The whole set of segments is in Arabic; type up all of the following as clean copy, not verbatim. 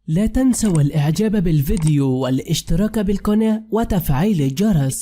لا تنسوا الإعجاب بالفيديو والاشتراك بالقناة وتفعيل الجرس.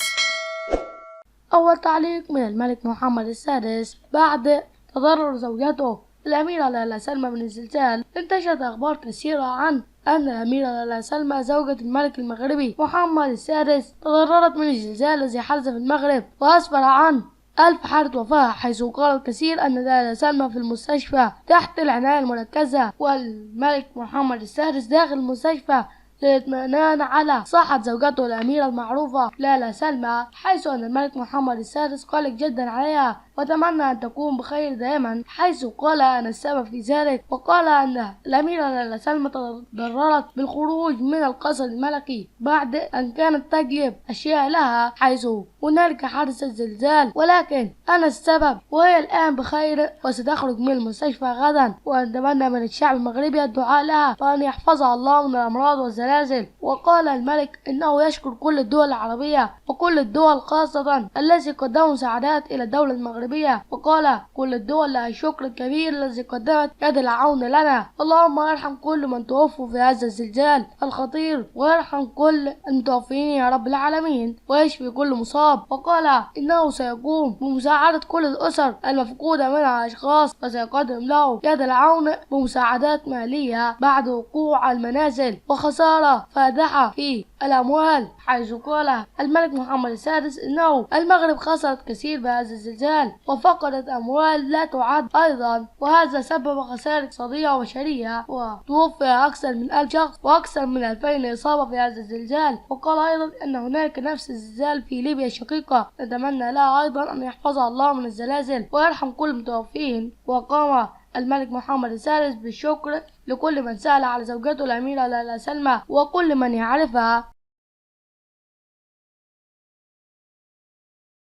أول تعليق من الملك محمد السادس بعد تضرر زوجته الأميرة ليلى سلمى من الزلزال. انتشرت أخبار كثيرة عن أن الأميرة ليلى سلمى زوجة الملك المغربي محمد السادس تضررت من الزلزال الذي حدث في المغرب وأسفر عن 1000 حالة وفاة، حيث قال الكثير أن ليلى سلمى في المستشفى تحت العناية المركزة، والملك محمد السادس داخل المستشفى للاطمئنان على صحة زوجته الأميرة المعروفة ليلى سلمى، حيث أن الملك محمد السادس قلق جدا عليها وتمنى أن تكون بخير دائما، حيث قال أنا السبب في ذلك. وقال أن الأميرة ليلى سلمى تضررت بالخروج من القصر الملكي بعد أن كانت تجلب أشياء لها، حيث هنالك حدث الزلزال، ولكن أنا السبب وهي الآن بخير وستخرج من المستشفى غدا، وأتمنى من الشعب المغربي الدعاء لها وأن يحفظها الله من الأمراض والزلازل. وقال الملك إنه يشكر كل الدول العربية وكل الدول خاصة التي قدموا مساعدات إلى الدولة المغربية، وقال كل الدول لها شكر كبير الذي قدمت يد العون لنا. اللهم ارحم كل من توفوا في هذا الزلزال الخطير، ويرحم كل المتوفين يا رب العالمين، ويشفي كل مصاب. وقال إنه سيقوم بمساعدة كل الأسر المفقودة منها أشخاص، وسيقدم له يد العون بمساعدات مالية بعد وقوع المنازل وخسارة فادحة في الأموال، حيث قال الملك محمد السادس إنه المغرب خسرت كثير بهذا الزلزال وفقدت أموال لا تعد أيضا، وهذا سبب خسائر اقتصادية وبشرية، وتوفي أكثر من 1000 شخص وأكثر من 2000 إصابة في هذا الزلزال. وقال أيضا أن هناك نفس الزلزال في ليبيا الشقيقة، نتمنى لها أيضا أن يحفظها الله من الزلازل ويرحم كل المتوفين. وقام الملك محمد السادس بالشكر لكل من سأل على زوجته الأميرة ليلى سلمى وكل من يعرفها.